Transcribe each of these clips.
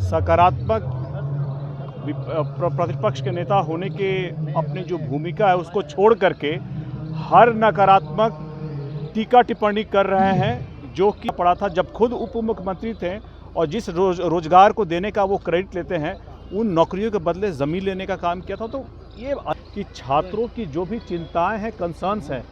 सकारात्मक प्रतिपक्ष के नेता होने के अपनी जो भूमिका है उसको छोड़ करके हर नकारात्मक टीका टिप्पणी कर रहे हैं, जो कि पड़ा था जब खुद उप मुख्यमंत्री थे और जिस रोजगार को देने का वो क्रेडिट लेते हैं, उन नौकरियों के बदले ज़मीन लेने का काम किया था। तो ये कि छात्रों की जो भी चिंताएं हैं, कंसर्न्स हैं,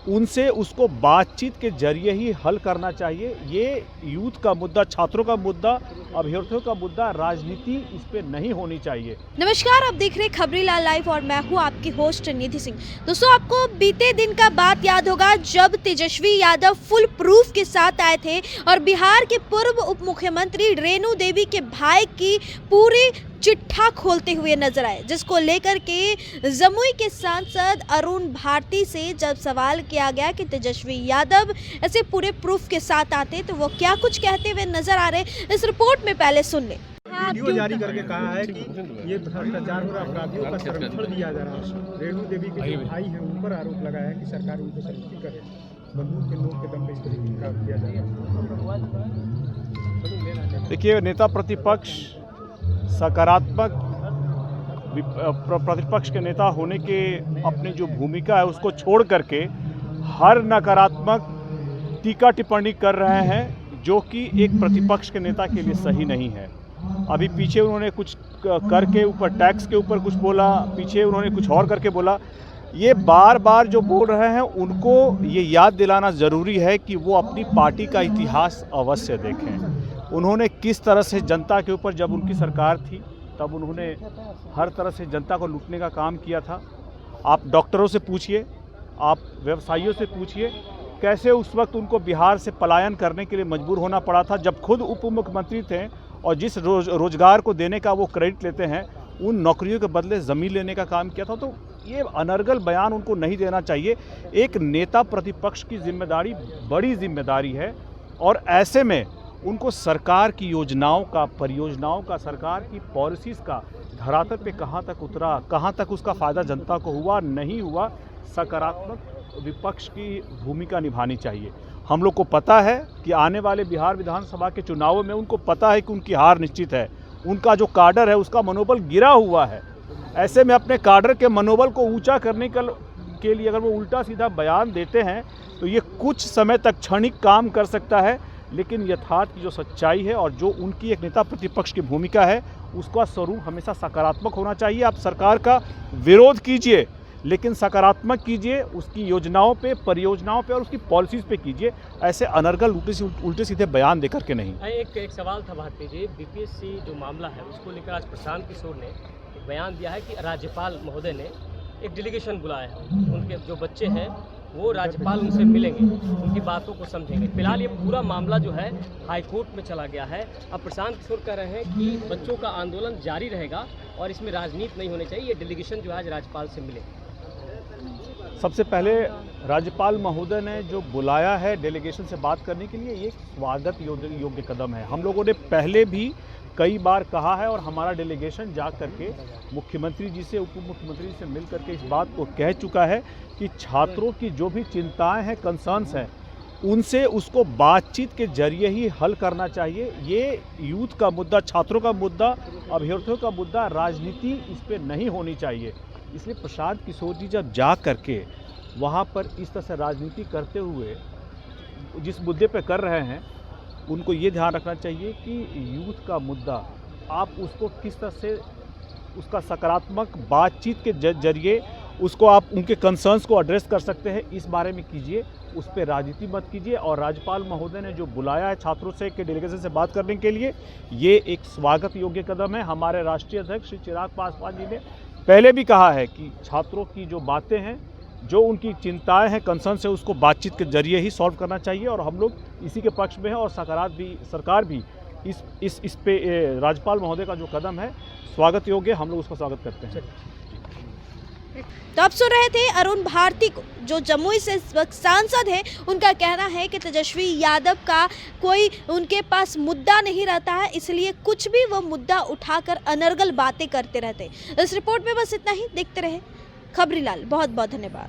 उनसे उसको बातचीत के जरिए ही हल करना चाहिए। ये यूथ का मुद्दा, छात्रों का मुद्दा, अभ्यर्थियों का मुद्दा, राजनीति इस पे नहीं होनी चाहिए। नमस्कार, आप देख रहे हैं खबरीलाल लाइव और मैं हूं आपकी होस्ट निधि सिंह। दोस्तों, आपको बीते दिन का बात याद होगा जब तेजस्वी यादव फुल प्रूफ के साथ आए थे और बिहार के पूर्व उप मुख्यमंत्री रेणु देवी के भाई की पूरी चिट्ठा खोलते हुए नजर आए, जिसको लेकर के जमुई के सांसद अरुण भारती से जब सवाल किया गया कि तेजस्वी यादव ऐसे पूरे प्रूफ के साथ आते तो वो क्या कुछ कहते हुए नजर आ रहे, इस रिपोर्ट में पहले सुन ले। वीडियो जारी करके कहा है कि ये भ्रष्टाचार और अपराधियों का संरक्षण दिया जा रहा है। रेणु देवी के जो भाई हैं उन पर आरोप लगाया है कि सरकार उनको संरक्षित करे, बंदूक के नोक के दम पे इस तरीके का किया जा रहा है। देखिए, नेता प्रतिपक्ष सकारात्मक प्रतिपक्ष के नेता होने के अपनी जो भूमिका है उसको छोड़ करके हर नकारात्मक टीका टिप्पणी कर रहे हैं, जो कि एक प्रतिपक्ष के नेता के लिए सही नहीं है। अभी पीछे उन्होंने कुछ करके ऊपर टैक्स के ऊपर कुछ बोला, पीछे उन्होंने कुछ और करके बोला। ये बार बार जो बोल रहे हैं उनको ये याद दिलाना ज़रूरी है कि वो अपनी पार्टी का इतिहास अवश्य देखें। उन्होंने किस तरह से जनता के ऊपर, जब उनकी सरकार थी तब उन्होंने हर तरह से जनता को लूटने का काम किया था। आप डॉक्टरों से पूछिए, आप व्यवसायियों से पूछिए, कैसे उस वक्त उनको बिहार से पलायन करने के लिए मजबूर होना पड़ा था जब खुद उप मुख्यमंत्री थे और जिस रोजगार को देने का वो क्रेडिट लेते हैं, उन नौकरियों के बदले ज़मीन लेने का काम किया था। तो ये अनर्गल बयान उनको नहीं देना चाहिए। एक नेता प्रतिपक्ष की जिम्मेदारी बड़ी जिम्मेदारी है और ऐसे में उनको सरकार की योजनाओं का, परियोजनाओं का, सरकार की पॉलिसीज़ का धरातल पे कहाँ तक उतरा, कहाँ तक उसका फ़ायदा जनता को हुआ, नहीं हुआ, सकारात्मक विपक्ष की भूमिका निभानी चाहिए। हम लोग को पता है कि आने वाले बिहार विधानसभा के चुनावों में उनको पता है कि उनकी हार निश्चित है। उनका जो काडर है उसका मनोबल गिरा हुआ है। ऐसे में अपने काडर के मनोबल को ऊंचा करने के लिए अगर वो उल्टा सीधा बयान देते हैं तो ये कुछ समय तक क्षणिक काम कर सकता है, लेकिन यथार्थ की जो सच्चाई है और जो उनकी एक नेता प्रतिपक्ष की भूमिका है उसका स्वरूप हमेशा सकारात्मक होना चाहिए। आप सरकार का विरोध कीजिए, लेकिन सकारात्मक कीजिए, उसकी योजनाओं पे, परियोजनाओं पे और उसकी पॉलिसीज़ पे कीजिए। ऐसे अनर्गल उल्टे सीधे बयान देकर के नहीं। एक सवाल था भारती जी, बीपीएससी जो मामला है उसको लेकर आज प्रशांत किशोर ने एक बयान दिया है कि राज्यपाल महोदय ने एक डेलीगेशन बुलाया है, उनके जो बच्चे हैं वो राज्यपाल उनसे मिलेंगे, उनकी बातों को समझेंगे। फिलहाल ये पूरा मामला जो है हाईकोर्ट में चला गया है। अब प्रशांत किशोर कह रहे हैं कि बच्चों का आंदोलन जारी रहेगा और इसमें राजनीति नहीं होनी चाहिए। ये डेलीगेशन जो है आज राज्यपाल से मिले। सबसे पहले राज्यपाल महोदय ने जो बुलाया है डेलीगेशन से बात करने के लिए, ये स्वागत योग्य कदम है। हम लोगों ने पहले भी कई बार कहा है और हमारा डेलीगेशन जा करके मुख्यमंत्री जी से, उप मुख्यमंत्री जी से मिल करके इस बात को कह चुका है कि छात्रों की जो भी चिंताएं हैं, कंसर्न्स हैं, उनसे उसको बातचीत के जरिए ही हल करना चाहिए। ये यूथ का मुद्दा, छात्रों का मुद्दा, अभ्यर्थियों का मुद्दा, राजनीति इस पे नहीं होनी चाहिए। इसलिए प्रशांत किशोर जी जब जा करके वहाँ पर इस तरह से राजनीति करते हुए जिस मुद्दे पे कर रहे हैं, उनको ये ध्यान रखना चाहिए कि यूथ का मुद्दा, आप उसको किस तरह से उसका सकारात्मक बातचीत के जरिए उसको आप उनके कंसर्न्स को एड्रेस कर सकते हैं, इस बारे में कीजिए, उस पर राजनीति मत कीजिए। और राज्यपाल महोदय ने जो बुलाया है छात्रों से के डेलीगेशन से बात करने के लिए, ये एक स्वागत योग्य कदम है। हमारे राष्ट्रीय अध्यक्ष श्री चिराग पासवान जी ने पहले भी कहा है कि छात्रों की जो बातें हैं, जो उनकी चिंताएं हैं, कंसर्न है, उसको बातचीत के जरिए ही सॉल्व करना चाहिए और हम लोग इसी के पक्ष में हैं। और सरकार भी इस पे राज्यपाल महोदय का जो कदम है स्वागत योग्य, हम लोग उसका स्वागत करते हैं। तो आप सुन रहे थे अरुण भारती को, जो जमुई से इस वक्त सांसद हैं। उनका कहना है कि तेजस्वी यादव का कोई उनके पास मुद्दा नहीं रहता है, इसलिए कुछ भी वो मुद्दा उठाकर अनर्गल बातें करते रहते। इस रिपोर्ट में बस इतना ही। देखते रहे खबरीलाल। बहुत बहुत धन्यवाद।